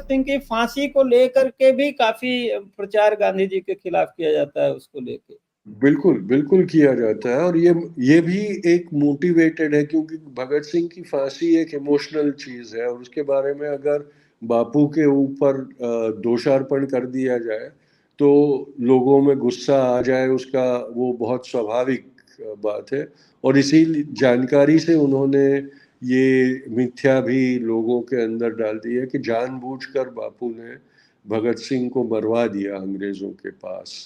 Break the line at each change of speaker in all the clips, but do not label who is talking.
सिंह की फांसी को लेकर के भी काफी प्रचार गांधी जी के खिलाफ किया जाता है, उसको लेके।
बिल्कुल बिल्कुल किया जाता है, और ये भी एक मोटिवेटेड है, क्योंकि भगत सिंह की फांसी एक इमोशनल चीज है, और उसके बारे में अगर बापू के ऊपर दोषारोपण कर दिया जाए तो लोगों में गुस्सा आ जाए, उसका वो बहुत स्वाभाविक बात है। और इसी जानकारी से उन्होंने ये मिथ्या भी लोगों के अंदर डाल दी है कि जानबूझकर बापू ने भगत सिंह को मरवा दिया अंग्रेजों के पास।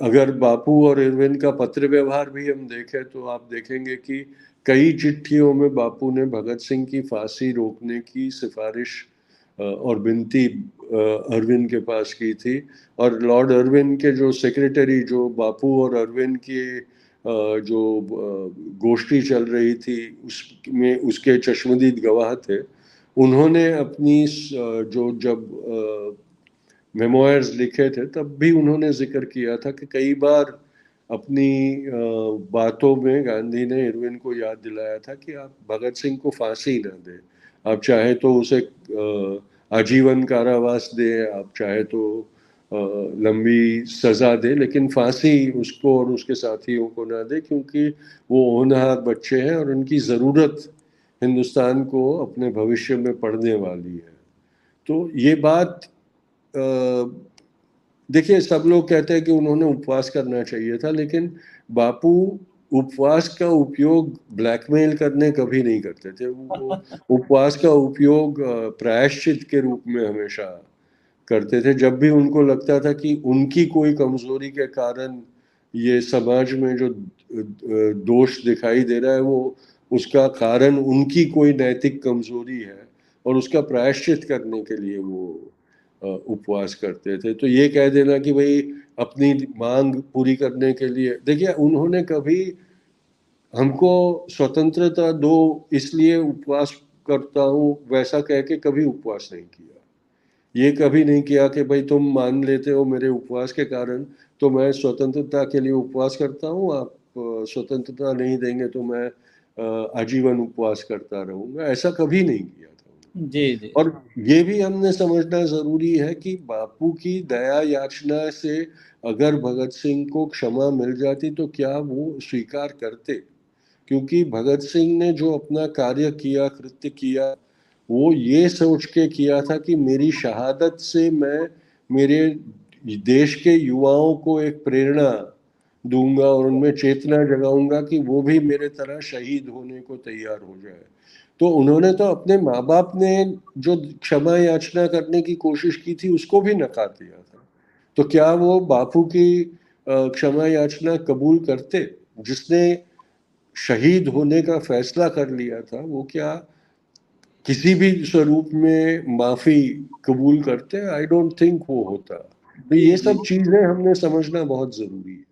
अगर बापू और इरविन का पत्र व्यवहार भी हम देखें तो आप देखेंगे कि कई चिट्ठियों में बापू ने भगत सिंह की फांसी रोकने की सिफारिश और विनती अरविंद के पास की थी। और लॉर्ड अरविंद के जो सेक्रेटरी, जो बापू और अरविंद की जो गोष्ठी चल रही थी उसमें उसके चश्मदीद गवाह थे, उन्होंने अपनी जो जब मेमोयर्स लिखे थे तब भी उन्होंने जिक्र किया था कि कई बार अपनी बातों में गांधी ने इरविन को याद दिलाया था कि आप भगत सिंह को फांसी न दें, आप चाहे तो उसे आजीवन कारावास दे, आप चाहे तो लंबी सजा दे, लेकिन फांसी उसको और उसके साथियों को ना दे, क्योंकि वो होनहार बच्चे हैं और उनकी ज़रूरत हिंदुस्तान को अपने भविष्य में पड़ने वाली है। तो ये बात देखिए, सब लोग कहते हैं कि उन्होंने उपवास करना चाहिए था, लेकिन बापू उपवास का उपयोग ब्लैकमेल करने कभी नहीं करते थे। वो उपवास का उपयोग प्रायश्चित के रूप में हमेशा करते थे। जब भी उनको लगता था कि उनकी कोई कमजोरी के कारण ये समाज में जो दोष दिखाई दे रहा है, वो उसका कारण उनकी कोई नैतिक कमजोरी है, और उसका प्रायश्चित करने के लिए वो उपवास करते थे। तो ये कह देना कि भाई अपनी मांग पूरी करने के लिए, देखिए उन्होंने कभी हमको स्वतंत्रता दो इसलिए उपवास करता हूँ वैसा कह के कभी उपवास नहीं किया। ये कभी नहीं किया कि भाई तुम मान लेते हो मेरे उपवास के कारण तो मैं स्वतंत्रता के लिए उपवास करता हूँ, आप स्वतंत्रता नहीं देंगे तो मैं आजीवन उपवास करता रहूंगा, ऐसा कभी नहीं किया था।
जी जी।
और ये भी हमने समझना जरूरी है कि बापू की दया याचना से अगर भगत सिंह को क्षमा मिल जाती तो क्या वो स्वीकार करते, क्योंकि भगत सिंह ने जो अपना कार्य किया, कृत्य किया, वो ये सोच के किया था कि मेरी शहादत से मैं मेरे देश के युवाओं को एक प्रेरणा दूंगा और उनमें चेतना जगाऊंगा कि वो भी मेरे तरह शहीद होने को तैयार हो जाए। तो उन्होंने तो अपने माँ बाप ने जो क्षमा याचना करने की कोशिश की थी उसको भी नकार दिया था, तो क्या वो बापू की क्षमा याचना कबूल करते? जिसने शहीद होने का फैसला कर लिया था वो क्या किसी भी स्वरूप में माफी कबूल करते? आई डोंट थिंक वो होता। तो
जी
ये
जी।
सब चीजें हमने समझना बहुत जरूरी है।